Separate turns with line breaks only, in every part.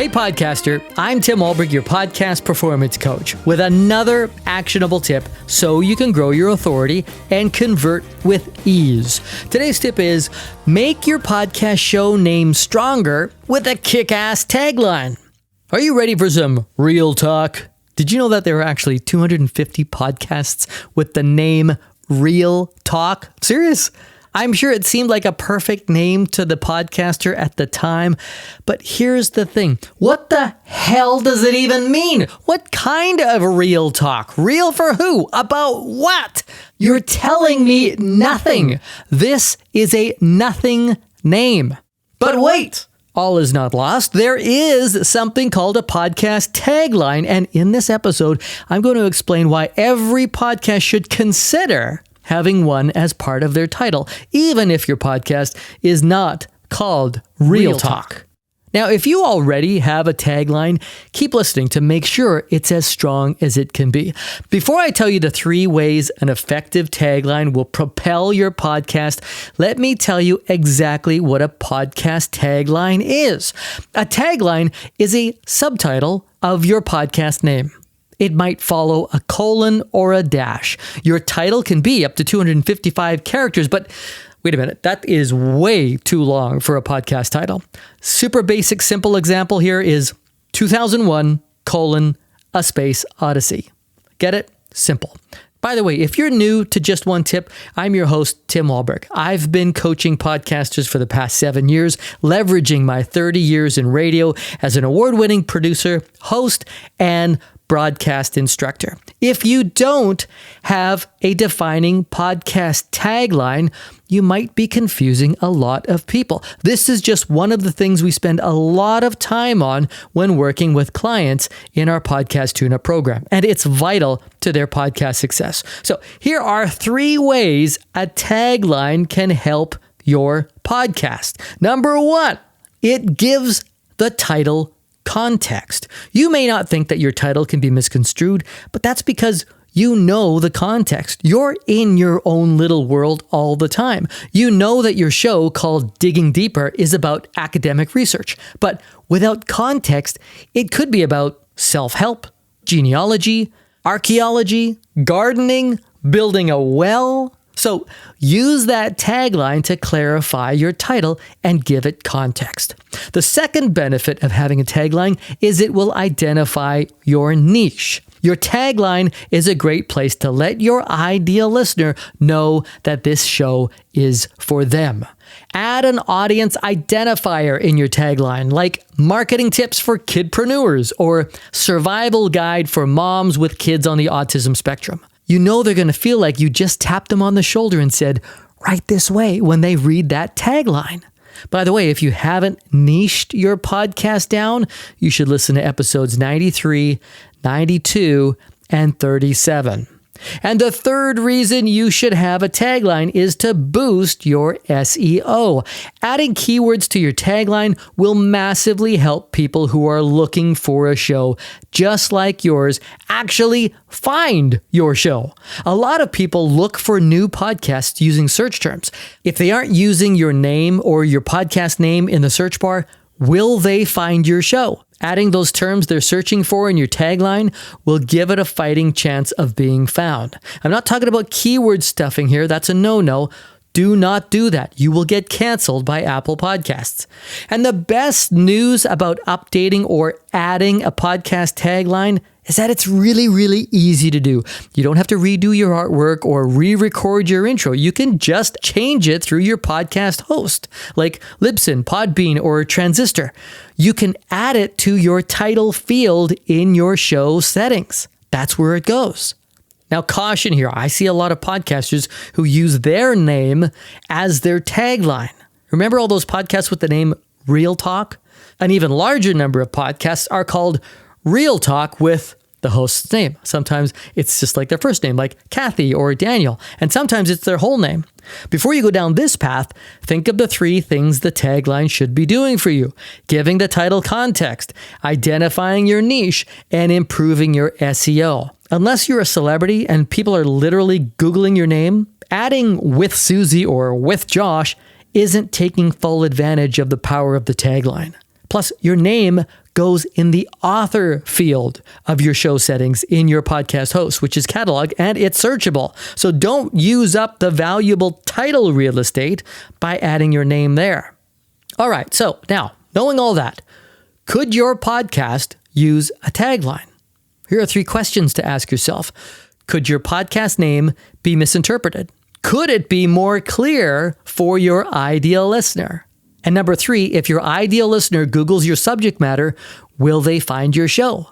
Hey podcaster, I'm Tim Alberg, your podcast performance coach, with another actionable tip so you can grow your authority and convert with ease. Today's tip is make your podcast show name stronger with a kick-ass tagline. Are you ready for some real talk? Did you know that there are actually 250 podcasts with the name Real Talk? Serious? I'm sure it seemed like a perfect name to the podcaster at the time, but here's the thing. What the hell does it even mean? What kind of real talk? Real for who? About what? You're telling me nothing. This is a nothing name. But wait! All is not lost. There is something called a podcast tagline, and in this episode, I'm going to explain why every podcast should consider having one as part of their title, even if your podcast is not called Real Talk. Now, if you already have a tagline, keep listening to make sure it's as strong as it can be. Before I tell you the 3 ways an effective tagline will propel your podcast, let me tell you exactly what a podcast tagline is. A tagline is a subtitle of your podcast name. It might follow a colon or a dash. Your title can be up to 255 characters, but wait a minute, that is way too long for a podcast title. Super basic, simple example here is 2001, a space Odyssey. Get it? Simple. By the way, if you're new to Just One Tip, I'm your host, Tim Alberg. I've been coaching podcasters for the past 7 years, leveraging my 30 years in radio as an award-winning producer, host, and broadcast instructor. If you don't have a defining podcast tagline, you might be confusing a lot of people. This is just one of the things we spend a lot of time on when working with clients in our Podcast Tune-Up program, and it's vital to their podcast success. So here are 3 ways a tagline can help your podcast. Number 1, it gives the title context. You may not think that your title can be misconstrued, but that's because you know the context. You're in your own little world all the time. You know that your show called Digging Deeper is about academic research, but without context, it could be about self-help, genealogy, archaeology, gardening, building a well. So use that tagline to clarify your title and give it context. The second benefit of having a tagline is it will identify your niche. Your tagline is a great place to let your ideal listener know that this show is for them. Add an audience identifier in your tagline, like marketing tips for kidpreneurs or survival guide for moms with kids on the autism spectrum. You know they're going to feel like you just tapped them on the shoulder and said, right this way, when they read that tagline. By the way, if you haven't niched your podcast down, you should listen to episodes 93, 92, and 37. And the third reason you should have a tagline is to boost your SEO. Adding keywords to your tagline will massively help people who are looking for a show just like yours actually find your show. A lot of people look for new podcasts using search terms. If they aren't using your name or your podcast name in the search bar, will they find your show? Adding those terms they're searching for in your tagline will give it a fighting chance of being found. I'm not talking about keyword stuffing here. That's a no-no. Do not do that. You will get canceled by Apple Podcasts. And the best news about updating or adding a podcast tagline is that it's really, really easy to do. You don't have to redo your artwork or re-record your intro. You can just change it through your podcast host, like Libsyn, Podbean, or Transistor. You can add it to your title field in your show settings. That's where it goes. Now, caution here. I see a lot of podcasters who use their name as their tagline. Remember all those podcasts with the name Real Talk? An even larger number of podcasts are called Real Talk with the host's name. Sometimes it's just like their first name, like Kathy or Daniel, and sometimes it's their whole name. Before you go down this path, think of the 3 things the tagline should be doing for you: giving the title context, identifying your niche, and improving your SEO. Unless you're a celebrity and people are literally Googling your name, adding with Susie or with Josh isn't taking full advantage of the power of the tagline. Plus, your name goes in the author field of your show settings in your podcast host, which is catalog, and it's searchable. So don't use up the valuable title real estate by adding your name there. All right, so now, knowing all that, could your podcast use a tagline? Here are 3 questions to ask yourself. Could your podcast name be misinterpreted? Could it be more clear for your ideal listener? And number 3, if your ideal listener Googles your subject matter, will they find your show?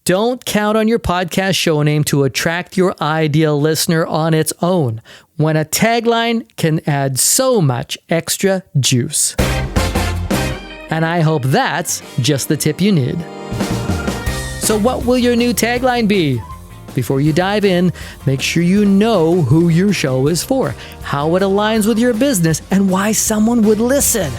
Don't count on your podcast show name to attract your ideal listener on its own, when a tagline can add so much extra juice. And I hope that's just the tip you need. So what will your new tagline be? Before you dive in, make sure you know who your show is for, how it aligns with your business, and why someone would listen.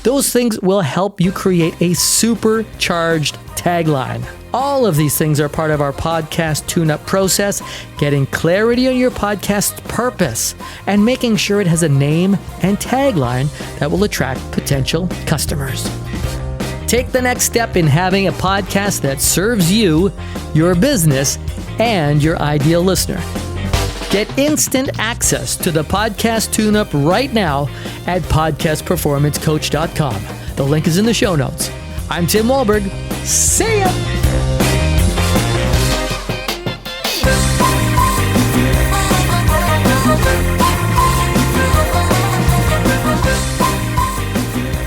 Those things will help you create a supercharged tagline. All of these things are part of our podcast tune-up process, getting clarity on your podcast's purpose and making sure it has a name and tagline that will attract potential customers. Take the next step in having a podcast that serves you, your business, and your ideal listener. Get instant access to the Podcast Tune-Up right now at podcastperformancecoach.com. The link is in the show notes. I'm Tim Wahlberg. See ya!